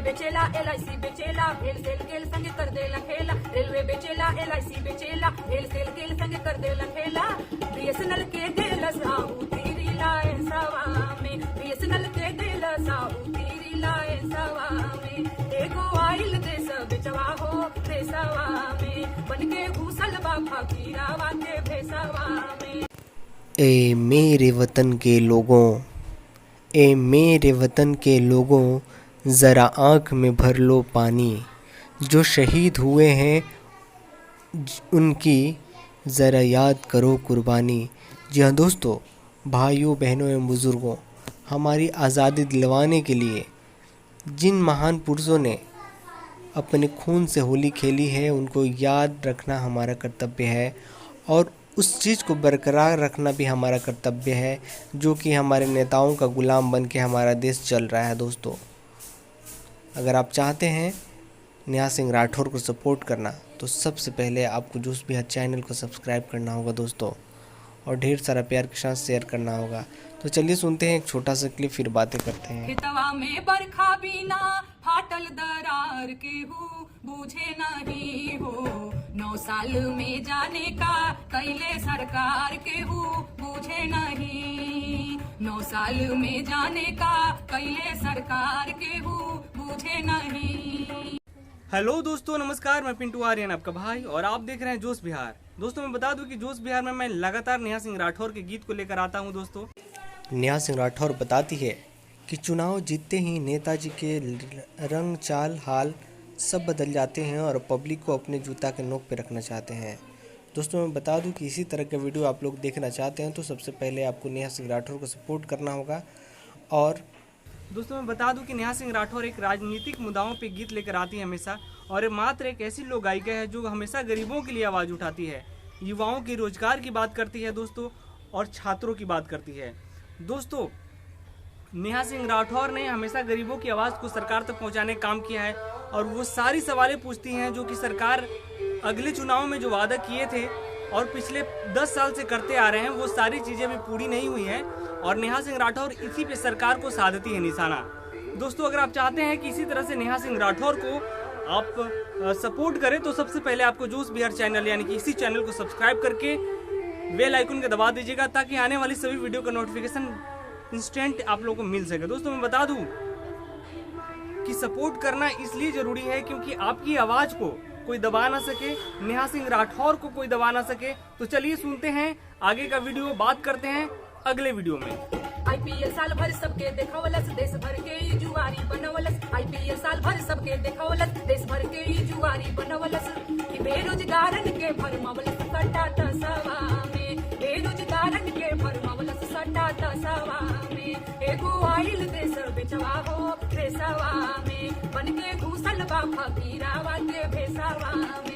बेचेला LIC बेचेला भेल सेल केल संग कर देला खेला रेलवे बेचेला LIC बेचेला भेल सेल केल संग कर देला खेला BSNL के देलस आहुति रिलायंस सवा में BSNL के देलस आहुति रिलायंस सवा में एगो आइल देश बेचवा हो देशवा में बनके घुसल बा फकीरावा के भेसवा में। ए मेरे वतन के लोगों, ए मेरे वतन के लोगों, ज़रा आँख में भर लो पानी। जो शहीद हुए हैं उनकी ज़रा याद करो कुर्बानी। जी हाँ दोस्तों, भाइयों बहनों एवं बुज़ुर्गों, हमारी आज़ादी दिलवाने के लिए जिन महान पुरुषों ने अपने खून से होली खेली है उनको याद रखना हमारा कर्तव्य है और उस चीज़ को बरकरार रखना भी हमारा कर्तव्य है जो कि हमारे नेताओं का गुलाम बन के हमारा देश चल रहा है। दोस्तों, अगर आप चाहते हैं नेहा सिंह राठौर को सपोर्ट करना तो सबसे पहले आपको जोश बिहार चैनल को सब्सक्राइब करना होगा दोस्तों, और ढेर सारा प्यार के साथ शेयर करना होगा। तो चलिए सुनते हैं एक छोटा सा क्लिप, फिर बातें करते हैं। हितवा में बरखा बिना फाटल दरार के हो बूझे नहीं हो 9 साल में जाने का कैले सरकार के हो बूझे नहीं 9 साल में जाने का कैले सरकार के हो बूझे नहीं। हेलो दोस्तों, नमस्कार। मैं पिंटू आर्यन आपका भाई और आप देख रहे हैं जोश बिहार। दोस्तों, मैं बता दूं कि जोश बिहार में मैं लगातार नेहा सिंह राठौर के गीत को लेकर आता हूं। दोस्तों, नेहा सिंह राठौर बताती है कि चुनाव जीतते ही नेताजी के रंग चाल हाल सब बदल जाते हैं और पब्लिक को अपने जूता के नोक पे रखना चाहते हैं। दोस्तों, मैं बता दूं कि इसी तरह का वीडियो आप लोग देखना चाहते हैं तो सबसे पहले आपको नेहा सिंह राठौर को सपोर्ट करना होगा। और दोस्तों मैं बता दूं कि नेहा सिंह राठौर एक राजनीतिक मुद्दाओं पे गीत लेकर आती है हमेशा, और मात्र एक ऐसी लोक गायिका है जो हमेशा गरीबों के लिए आवाज़ उठाती है, युवाओं के रोजगार की बात करती है दोस्तों, और छात्रों की बात करती है। दोस्तों, नेहा सिंह राठौर ने हमेशा गरीबों की आवाज़ को सरकार तक पहुंचाने का काम किया है, और वो सारी सवालें पूछती हैं जो कि सरकार अगले चुनाव में जो वादा किए थे और पिछले 10 साल से करते आ रहे हैं, वो सारी चीज़ें भी पूरी नहीं हुई हैं, और नेहा सिंह राठौर इसी पे सरकार को साधती है निशाना। दोस्तों, अगर आप चाहते हैं कि इसी तरह से नेहा सिंह राठौर को आप सपोर्ट करें तो सबसे पहले आपको जोश बिहार चैनल यानी कि इसी चैनल को सब्सक्राइब करके बेल आइकन को दबा दीजिएगा ताकि आने वाली सभी वीडियो का नोटिफिकेशन इंस्टेंट आप लोगों को मिल सके। दोस्तों, मैं बता दूं कि सपोर्ट करना इसलिए जरूरी है क्योंकि आपकी आवाज़ को कोई दबा ना सके, नेहा सिंह राठौर को कोई दबा ना सके। तो चलिए सुनते हैं आगे का वीडियो, बात करते हैं अगले वीडियो में। IPL साल भर सबके देखावलस देश भर के ई जुआरी बनवलस IPL साल भर सबके देखावलस देश भर के ई जुआरी बनवलस कि बेरोजगारन के भरमावलस सट्टा तसवा में बेरोजगारन के भरमावलस सट्टा तसवा में एगो आइल देश बेचवा हो देशवा में बनके घुसल बा फकीरावा के भेसवा में।